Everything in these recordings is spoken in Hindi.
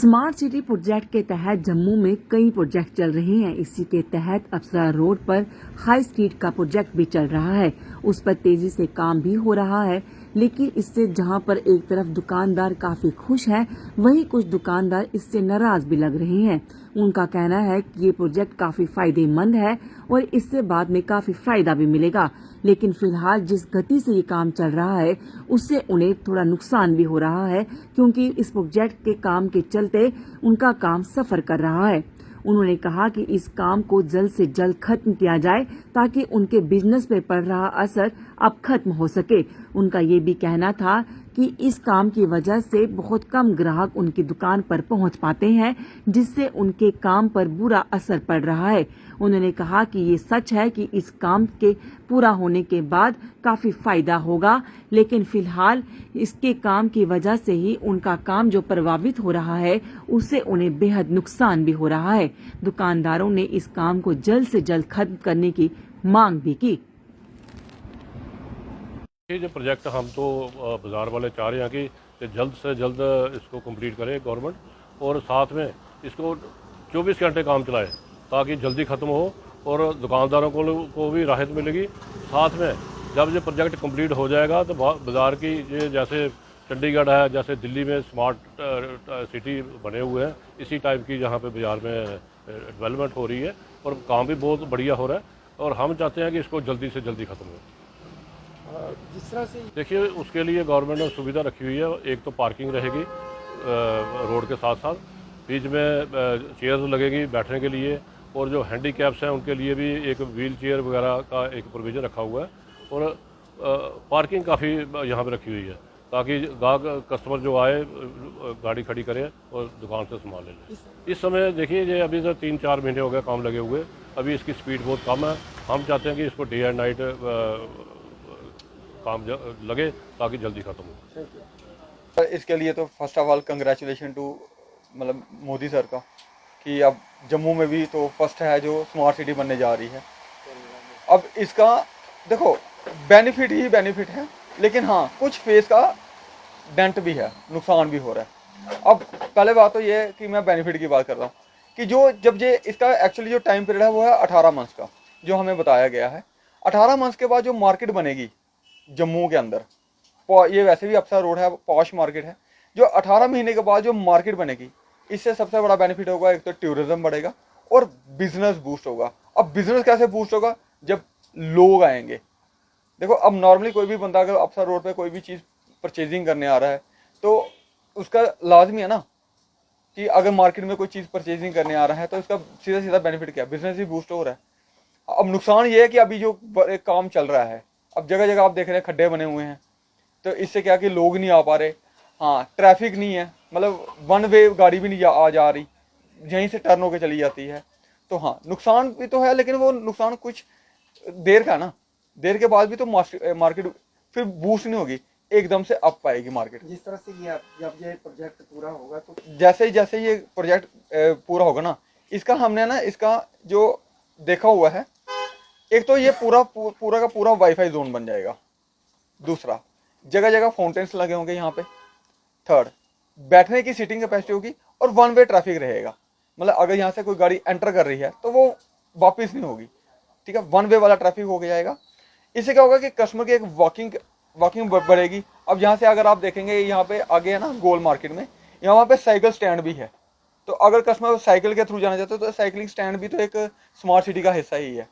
स्मार्ट सिटी प्रोजेक्ट के तहत जम्मू में कई प्रोजेक्ट चल रहे हैं। इसी के तहत अप्सरा रोड पर हाई स्ट्रीट का प्रोजेक्ट भी चल रहा है। उस पर तेजी से काम भी हो रहा है, लेकिन इससे जहां पर एक तरफ दुकानदार काफी खुश हैं, वहीं कुछ दुकानदार इससे नाराज भी लग रहे हैं। उनका कहना है कि ये प्रोजेक्ट काफी फायदेमंद है और इससे बाद में काफी फायदा भी मिलेगा, लेकिन फिलहाल जिस गति से ये काम चल रहा है उससे उन्हें थोड़ा नुकसान भी हो रहा है, क्योंकि इस प्रोजेक्ट के काम के चलते उनका काम सफर कर रहा है। उन्होंने कहा कि इस काम को जल्द से जल्द खत्म किया जाए ताकि उनके बिजनेस पे पड़ रहा असर अब खत्म हो सके। उनका ये भी कहना था कि इस काम की वजह से बहुत कम ग्राहक उनकी दुकान पर पहुंच पाते हैं, जिससे उनके काम पर बुरा असर पड़ रहा है। उन्होंने कहा कि ये सच है कि इस काम के पूरा होने के बाद काफी फायदा होगा, लेकिन फिलहाल इसके काम की वजह से ही उनका काम जो प्रभावित हो रहा है उससे उन्हें बेहद नुकसान भी हो रहा है। दुकानदारों ने इस काम को जल्द से जल्द खत्म करने की मांग भी की। ये जो प्रोजेक्ट हम तो बाज़ार वाले चाह रहे हैं कि जल्द से जल्द इसको कंप्लीट करे गवर्नमेंट, और साथ में इसको 24 घंटे काम चलाए ताकि जल्दी ख़त्म हो और दुकानदारों को भी राहत मिलेगी। साथ में जब ये प्रोजेक्ट कंप्लीट हो जाएगा तो बाज़ार की ये जैसे चंडीगढ़ है, जैसे दिल्ली में स्मार्ट सिटी बने हुए हैं, इसी टाइप की यहाँ पे बाज़ार में डेवलपमेंट हो रही है और काम भी बहुत बढ़िया हो रहा है, और हम चाहते हैं कि इसको जल्दी से जल्दी ख़त्म हो। जिस तरह से देखिए, उसके लिए गवर्नमेंट ने सुविधा रखी हुई है। एक तो पार्किंग रहेगी रोड के साथ साथ, बीच में चेयर्स लगेगी बैठने के लिए, और जो हैंडीकैप्स हैं उनके लिए भी एक व्हील चेयर वगैरह का एक प्रोविज़न रखा हुआ है, और पार्किंग काफ़ी यहाँ पे रखी हुई है ताकि गाहक कस्टमर जो आए गाड़ी खड़ी करें और दुकान से सामान ले लें। इस समय देखिए, ये अभी तो 3-4 महीने हो गए काम लगे हुए, अभी इसकी स्पीड बहुत कम है। हम चाहते हैं कि इसको डे एंड नाइट काम लगे ताकि जल्दी ख़त्म हो। इसके लिए तो first of all congratulation to मतलब मोदी सर का कि अब जम्मू में भी तो फर्स्ट है जो स्मार्ट सिटी बनने जा रही है। अब इसका देखो बेनिफिट ही बेनिफिट है, लेकिन हाँ कुछ फेस का डेंट भी है, नुकसान भी हो रहा है। अब पहले बात तो ये है कि मैं बेनिफिट की बात कर रहा हूँ कि जब ये इसका एक्चुअली जो टाइम पीरियड है वो है 18 मंथ्स का, जो हमें बताया गया है। 18 मंथ्स के बाद जो मार्केट बनेगी जम्मू के अंदर, ये वैसे भी अप्सरा रोड है, पॉश मार्केट है, जो 18 महीने के बाद जो मार्केट बनेगी, इससे सबसे बड़ा बेनिफिट होगा, एक तो टूरिज्म बढ़ेगा और बिजनेस बूस्ट होगा। अब बिजनेस कैसे बूस्ट होगा? जब लोग आएंगे। देखो, अब नॉर्मली कोई भी बंदा अगर अप्सरा रोड पे कोई भी चीज़ परचेजिंग करने आ रहा है तो उसका लाजमी है ना कि अगर मार्केट में कोई चीज़ परचेजिंग करने आ रहा है तो उसका सीधा सीधा बेनिफिट क्या है? बिजनेस ही बूस्ट हो रहा है। अब नुकसान ये है कि अभी जो काम चल रहा है, अब जगह जगह आप देख रहे हैं खड्डे बने हुए हैं, तो इससे क्या कि लोग नहीं आ पा रहे। हाँ, ट्रैफिक नहीं है, मतलब वन वे गाड़ी भी नहीं आ जा रही, यहीं से टर्न होकर चली जाती है। तो हाँ, नुकसान भी तो है, लेकिन वो नुकसान कुछ देर का ना, देर के बाद भी तो मार्केट फिर बूस्ट नहीं होगी, एकदम से अप पाएगी मार्केट। जिस तरह से ये जब ये प्रोजेक्ट पूरा होगा तो जैसे ये प्रोजेक्ट पूरा होगा ना, इसका हमने ना इसका जो देखा हुआ है, एक तो ये पूरा का पूरा वाईफाई जोन बन जाएगा। दूसरा, जगह जगह फाउंटेन्स लगे होंगे यहाँ पे। थर्ड, बैठने की सीटिंग कैपेसिटी होगी और वन वे ट्रैफिक रहेगा, मतलब अगर यहाँ से कोई गाड़ी एंटर कर रही है तो वो वापस नहीं होगी, ठीक है, वन वे वाला ट्रैफिक हो जाएगा। इससे क्या होगा कि कस्टमर की एक वॉकिंग बढ़ेगी। अब यहाँ से अगर आप देखेंगे, यहाँ पे आगे है ना गोल मार्केट में, यहाँ पे साइकिल स्टैंड भी है, तो अगर कस्टमर साइकिल के थ्रू जाना चाहते हो तो साइकिलिंग स्टैंड भी तो एक स्मार्ट सिटी का हिस्सा ही है।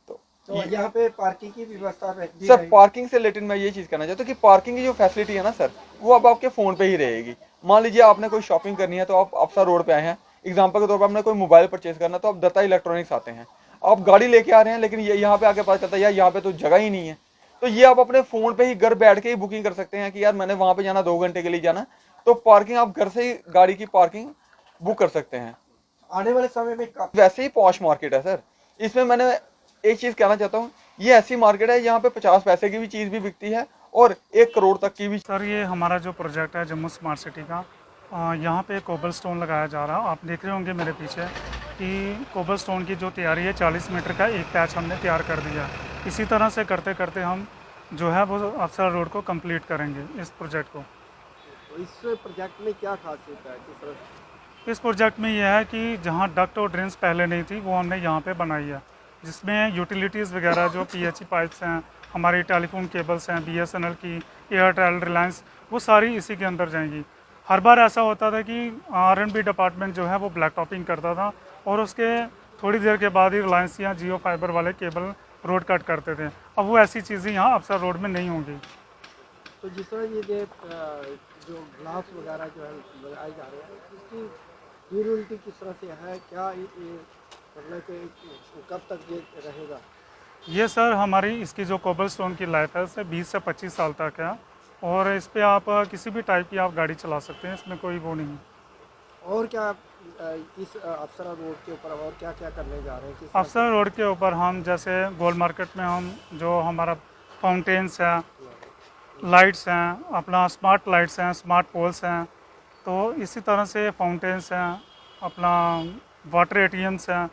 तो यहाँ पे पार्किंग की व्यवस्था रहती सर, पार्किंग से रिलेटेड मैं ये चीज़ कहना चाहता हूँ कि पार्किंग की जो फैसिलिटी है ना सर, वो अब आपके फ़ोन पे ही रहेगी। मान लीजिए आपने कोई शॉपिंग करनी है तो आप अप्सरा रोड पे आए हैं, एग्जांपल के तौर पर आपने कोई मोबाइल परचेज करना तो आप दत्ता इलेक्ट्रॉनिक्स आते हैं, आप गाड़ी लेके आ रहे हैं, लेकिन ये यहाँ पे आके पता चलता है यार यहाँ पे तो जगह ही नहीं है, तो ये आप अपने फ़ोन पर ही घर बैठ के ही बुकिंग कर सकते हैं कि यार मैंने वहाँ पर जाना 2 घंटे के लिए जाना, तो पार्किंग आप घर से ही गाड़ी की पार्किंग बुक कर सकते हैं। आने वाले समय में वैसे ही पॉश मार्केट है सर। इसमें मैंने एक चीज़ कहना चाहता हूँ, ये ऐसी मार्केट है यहाँ पे 50 पैसे की भी चीज़ भी बिकती है और 1 करोड़ तक की भी। सर, ये हमारा जो प्रोजेक्ट है जम्मू स्मार्ट सिटी का, यहाँ पे कोबल स्टोन लगाया जा रहा है। आप देख रहे होंगे मेरे पीछे कि कोबल स्टोन की जो तैयारी है, 40 मीटर का एक पैच हमने तैयार कर दिया। इसी तरह से करते करते हम जो है वो अप्सरा रोड को कंप्लीट करेंगे इस प्रोजेक्ट को। तो इस प्रोजेक्ट में क्या खासियत है? किस तरह इस प्रोजेक्ट में यह है कि जहाँ डक्ट और ड्रेन्स पहले नहीं थी वो हमने यहाँ पे बनाई है, जिसमें यूटिलिटीज़ वगैरह जो पीएचई पाइप्स हैं, हमारी टेलीफोन केबल्स हैं, बीएसएनएल की, एयरटेल, रिलायंस, वो सारी इसी के अंदर जाएंगी। हर बार ऐसा होता था कि R&B डिपार्टमेंट जो है वो ब्लैक टॉपिंग करता था और उसके थोड़ी देर के बाद ही रिलायंस या जियो फाइबर वाले केबल रोड कट करते थे। अब वो ऐसी चीज़ें यहाँ अफसर रोड में नहीं होंगी। तो जिस तरह ये जो ग्लास वगैरह जो है लगाए जा रहे हैं, इसकी ड्यूरेबिलिटी किस तरह से है, क्या ये मतलब कि कब तक ये रहेगा? ये सर हमारी इसकी जो कोबल स्टोन की लाइफ है से 20 से 25 साल तक है और इस पे आप किसी भी टाइप की आप गाड़ी चला सकते हैं, इसमें कोई वो नहीं है। और क्या इस अप्सरा रोड के ऊपर और क्या क्या करने जा रहे हैं? किस तरह अफसर रोड के ऊपर हम जैसे गोल मार्केट में हम जो हमारा फाउंटेन्स है, लाइट्स हैं, अपना स्मार्ट लाइट्स हैं, स्मार्ट पोल्स हैं, तो इसी तरह से फाउंटेन्स हैं, अपना वाटर एटीएम्स हैं,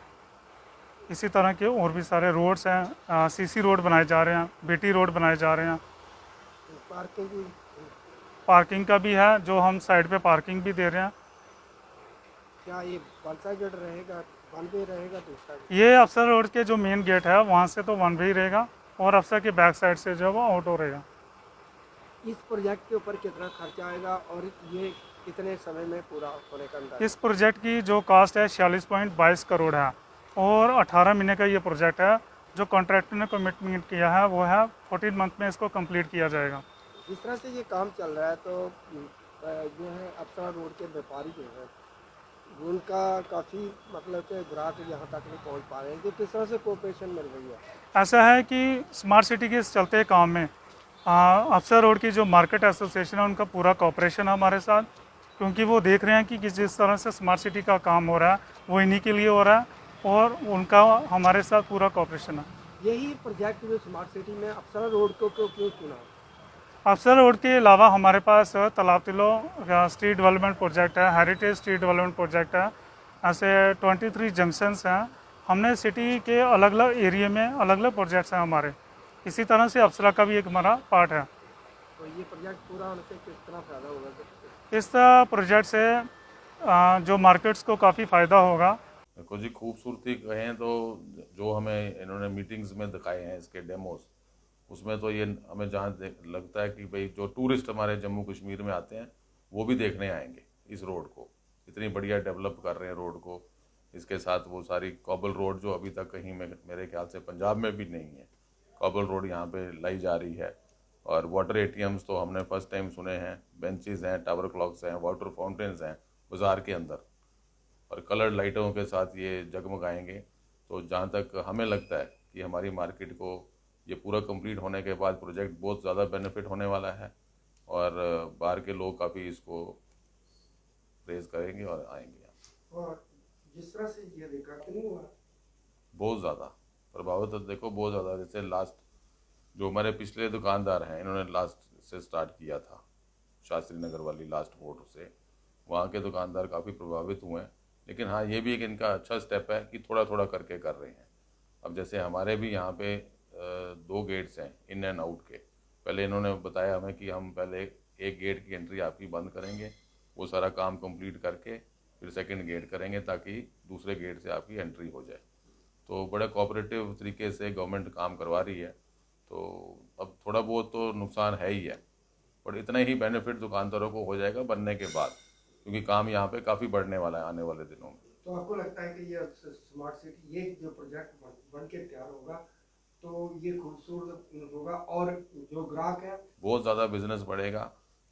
इसी तरह के और भी सारे रोड्स हैं। सीसी रोड बनाए जा रहे हैं, बीटी रोड बनाए जा रहे हैं। पार्किंग की पार्किंग का भी है, जो हम साइड पे पार्किंग भी दे रहे हैं। क्या ये वन साइडेड रहेगा, वन वे रहेगा दूसरा? ये अफसर रोड के जो मेन गेट है वहाँ से तो वन वे ही रहेगा और अफसर के बैक साइड से जो है वो ऑटो रहेगा। इस प्रोजेक्ट के ऊपर कितना खर्चा आएगा और ये कितने समय में पूरा होने का अंदाजा? इस प्रोजेक्ट की जो कास्ट है 46.22 करोड़ है और 18 महीने का ये प्रोजेक्ट है। जो कॉन्ट्रैक्टर ने कमिटमेंट किया है वो है 14 मंथ में इसको कंप्लीट किया जाएगा। जिस तरह से ये काम चल रहा है तो जो है अप्सरा रोड के व्यापारी जो है उनका काफ़ी मतलब कि ग्राहक यहाँ तक नहीं पहुँच पा रहे हैं, कि किस तरह से कोऑपरेशन मिल रही है? ऐसा है कि स्मार्ट सिटी के इस चलते काम में अफसर रोड की जो मार्केट एसोसिएशन है उनका पूरा कोऑपरेशन है हमारे साथ, क्योंकि वो देख रहे हैं कि जिस तरह से स्मार्ट सिटी का काम हो रहा है वो इन्हीं के लिए हो रहा है और उनका हमारे साथ पूरा कोऑपरेशन है। यही प्रोजेक्ट जो स्मार्ट सिटी में अप्सरा रोड को क्यों चुना? अफसर रोड के अलावा हमारे पास तालाब तिलो स्ट्रीट डेवलपमेंट प्रोजेक्ट है, हेरिटेज स्ट्रीट डेवलपमेंट प्रोजेक्ट है, ऐसे 23 जंक्शंस हैं। हमने सिटी के अलग अलग एरिया में अलग अलग प्रोजेक्ट्स हैं हमारे। इसी तरह से अप्सरा का भी एक हमारा पार्ट है। तो ये प्रोजेक्ट पूरा होने से किस तरह फ़ायदा होगा? इस प्रोजेक्ट से जो मार्केट्स को काफ़ी फ़ायदा होगा। देखो जी, खूबसूरती कहें तो जो हमें इन्होंने मीटिंग्स में दिखाए हैं इसके डेमोस, उसमें तो ये हमें जहाँ लगता है कि भाई जो टूरिस्ट हमारे जम्मू कश्मीर में आते हैं वो भी देखने आएंगे इस रोड को। इतनी बढ़िया डेवलप कर रहे हैं रोड को। इसके साथ वो सारी कॉबल रोड जो अभी तक कहीं में मेरे ख्याल से पंजाब में भी नहीं है, कॉबल रोड यहाँ पे लाई जा रही है। और वाटर एटीएम्स तो हमने फर्स्ट टाइम सुने हैं, बेंचेस हैं, टावर क्लॉक्स हैं, वाटर फाउंटेन्स हैं बाज़ार के अंदर और कलर्ड लाइटों के साथ ये जगमगाएंगे। तो जहाँ तक हमें लगता है कि हमारी मार्केट को ये पूरा कंप्लीट होने के बाद प्रोजेक्ट बहुत ज़्यादा बेनिफिट होने वाला है और बाहर के लोग काफ़ी इसको प्रेज करेंगे और आएंगे। और जिस तरह से ये रिकॉर्ड नहीं हुआ, बहुत ज़्यादा प्रभावित तो देखो, बहुत ज़्यादा। जैसे लास्ट जो हमारे पिछले दुकानदार हैं, इन्होंने लास्ट से स्टार्ट किया था, शास्त्री नगर वाली लास्ट वोट से, वहाँ के दुकानदार काफ़ी प्रभावित हुए हैं। लेकिन हाँ, ये भी एक इनका अच्छा स्टेप है कि थोड़ा थोड़ा करके कर रहे हैं। अब जैसे हमारे भी यहाँ पे 2 गेट्स हैं इन एंड आउट के। पहले इन्होंने बताया हमें कि हम पहले एक गेट की एंट्री आपकी बंद करेंगे, वो सारा काम कंप्लीट करके फिर सेकंड गेट करेंगे ताकि दूसरे गेट से आपकी एंट्री हो जाए। तो बड़े कोऑपरेटिव तरीके से गवर्नमेंट काम करवा रही है। तो अब थोड़ा बहुत तो नुकसान है ही है, पर इतना ही बेनिफिट दुकानदारों को हो जाएगा बनने के बाद, क्योंकि काम यहाँ पे काफ़ी बढ़ने वाला है आने वाले दिनों में। तो आपको लगता है कि ये स्मार्ट सिटी ये जो प्रोजेक्ट बन के तैयार होगा तो ये खूबसूरत होगा और जो ग्राहक है बहुत ज़्यादा बिजनेस बढ़ेगा।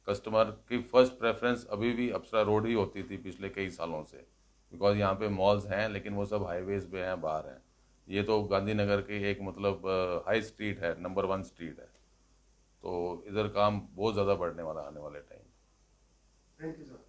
कस्टमर की फर्स्ट प्रेफरेंस अभी भी अप्सरा रोड ही होती थी पिछले कई सालों से, बिकॉज यहाँ पे मॉल्स हैं लेकिन वो सब हाईवेज पे हैं, बाहर हैं। ये तो गांधीनगर की एक मतलब हाई स्ट्रीट है, नंबर 1 स्ट्रीट है। तो इधर काम बहुत ज़्यादा बढ़ने वाला आने वाले टाइम। Thank you sir.